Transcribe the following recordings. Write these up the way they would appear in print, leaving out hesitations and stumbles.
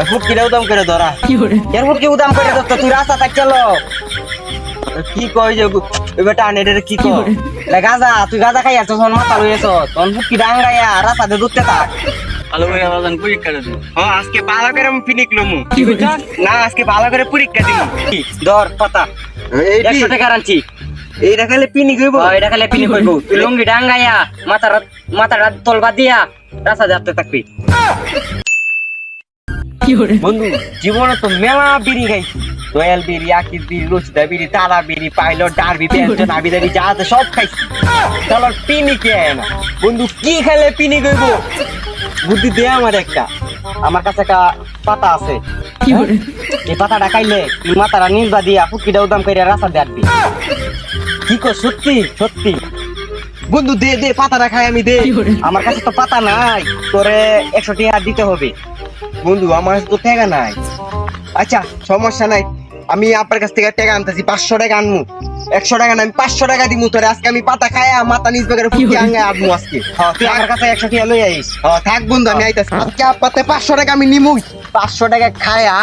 ফুটকিটা উদাম করে ধরা এর ফুটকি উদাম করে দোস্ত তুই রাস্তা থাক চলো কি কই যে বেটা আনে কি কর গাজা তুই গাজা খাই আছো তখন মাথা লইয়েছ তখন ফুটকি ডাঙ্গাইয়া রাস্তাতে দুধতে থাক ভালো করে আলাদান পরীক্ষা দেব আজকে ভালো করে আমি ফিনিক লমু না আজকে ভালো করে পরীক্ষা দিমু ধর পাতা 100 টাকা আনছি এইটা খালি পিনি কইবো এটা খালি পিনি কইবো তুই লুঙ্গি ডাঙ্গাইয়া মাথাটা তলবা দিয়া রাস্তা যাতে থাকবি বন্ধু জীবনে তো মেলা বিড়ি খাইছি দয়াল বিড়ি আকির বিড়ি রসিদা বিড়ি তারা বিড়ি পাইলট ডারবি পেন্টন আবি দাবি যা আছে সব খাইছি চলো পিনি কে না বন্ধু কি খেলে পিনি কইবো বুদ্ধি দে আমার একটা আমার কাছে একটা পাতা আছে এই পাতাটা খাইলে তুই মাথাটা নির্বা দিয়া ফুটকিটা উদাম করে রাস্তা দিয়ে আসবি কি কর সত্যি সত্যি বন্ধু দে দে পাতাটা খাই আমি দে আমার কাছে তো পাতা নাই তোরে 100 টাকা দিতে হবে বন্ধু আমার তো টাকা নাই আচ্ছা সমস্যা নাই আমি আপনার কাছ থেকে টাকা আনতেছি 500 টাকা আনমু 100 টাকা না আমি 500 টাকা দিমু তোরে আজকে আমি পাতা খায়া মাথা নিচ বেগের ফুটকি আঙ্গে আনমু আজকে তুই আমার কাছে 100 টাকা লই আইস থাক বন্ধু আমি আইতাছি আজকে পাতে 500 টাকা আমি নিমু 500 টাকা খায়া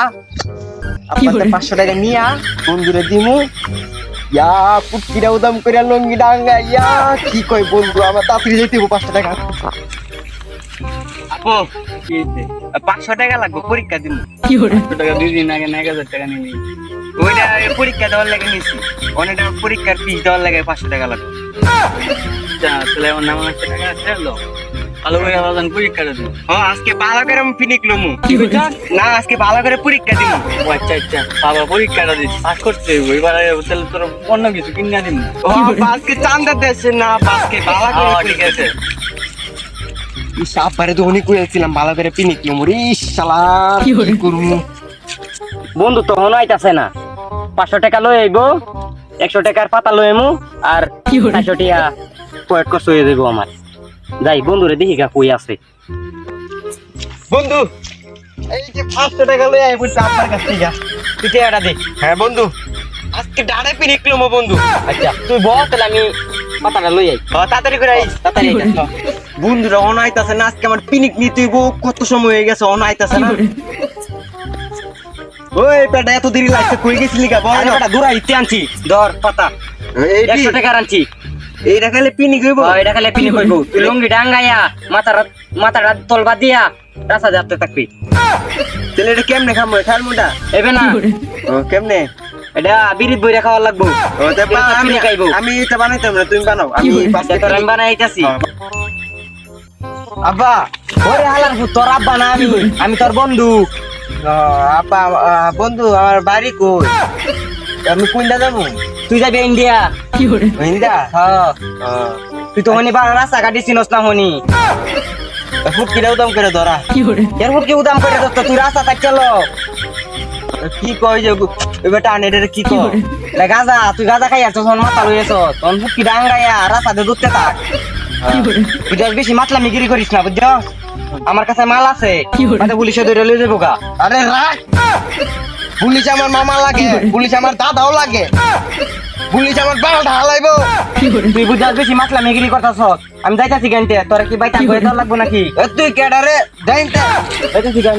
আপনাদের 500 টাকা নিয়া বন্ধুরে দিমু ইয়া ফুটকিটা উদাম করে লঙ্গি ডাঙ্গা ইয়া কি কই বন্ধু আমার তাড়াতাড়ি যেতে হবে 500 টাকা আপু 500 টাকা লাগবে পরীক্ষা দিমু 500 টাকা 2 দিন আগে 1000 টাকা নিলি ওইটা পরীক্ষা দেওয়ার লাগে নিছি অনেকটা পরীক্ষার ফিস দেওয়ার লাগে 500 টাকা লাগবে তাহলে আমার নাম 100 টাকা আছে লো ভালো করে আলাদান পরীক্ষা দেব আজকে ভালো করে আমি ফিনিক লমু না আজকে ভালো করে পরীক্ষা দিমু আচ্ছা আচ্ছা বাবা পরীক্ষাটা দিস পাস করতে হইব এবার তাহলে তোর অন্য কিছু কিনা দিন আজকে চান্দা দেছে না আজকে ভালো করে ঠিক আছে সাপারে তো উনি কইছিলাম ভালো করে পিনিক লমু ইস শালা কি করমু বন্ধু তো হন আইতাছে না 500 টাকা লই আইবো 100 টাকার পাতা লই আমু আর 400 টাকা পয়েট কষ্ট হয়ে দেবো আমার যাই বন্ধুরে দেখি গা কই আছে বন্ধু এই যে 500 টাকা লই আইবো আপনার কাছ থেকে তুই টাকাটা দে হ্যাঁ বন্ধু আজকে ডাড়ে পিনিক লমু বন্ধু আচ্ছা তুই বল তাহলে আমি পাতাটা লই আই তাড়াতাড়ি করে আইস তাড়াতাড়ি বন্ধুরা অন আইতাছে না আজকে আমার পিনিক নিতে হইব কত সময় হয়ে গেছে অন আইতাছে না ওই পেটা এত দেরি লাগছে কই গেছিলি গা বল পেটা দূরা ইতে আনছি ধর পাতা 100 টাকা আনছি এইটা খালি পিনি কইবো এটা খালি পিনি কইবো তুই লুঙ্গি ডাঙ্গাইয়া মাথাটা তলবা দিয়া রাস্তা যাতে থাকবি তাহলে এটা কেমনে খামু খাল মুন্ডা এবে না কেমনে এটা বিরিত বইরা খাওয়া লাগবো আমি এটা বানাইতাম না তুমি বানাও আমি বানাইতাছি আব্বা ওরে হালার তোর আব্বা না আমি তোর বন্ধু আব্বা বন্ধু আমার বাড়ি কই আমি কোনটা যাবো তুই যাবি ইন্ডিয়া ইন্ডিয়া হ্যাঁ তুই তো হনি বারো রাস্তা কাটি চিনস না হনি ফুটকিটা উদাম করে ধরা এর ফুটকি উদাম করে দোস্ত তুই রাস্তা থাক চলো কি কই যে বেটা আনে কি কর গাজা তুই গাজা খাই আছো তখন মাথা লইয়েছ তখন ফুটকি ডাঙ্গাইয়া রাস্তাতে দুধতে থাক তুই বেশি মাতলামি গিরি করিস না বুঝছ আমার কাছে মাল আছে পুলিশে ধরে লই যাবো গা আরে রাখ পুলিশ আমার মামা লাগে পুলিশ আমার দাদাও লাগে পুলিশ আমার বালটা হালাইবো তুই বুঝাস বেশি মাতলা মেগিরি করতাছ আমি যাইতাছি গানতে তোরা কি বাইতা করে দেওয়া লাগবো নাকি তুই কেডারে যাইতে যাইতাছি গান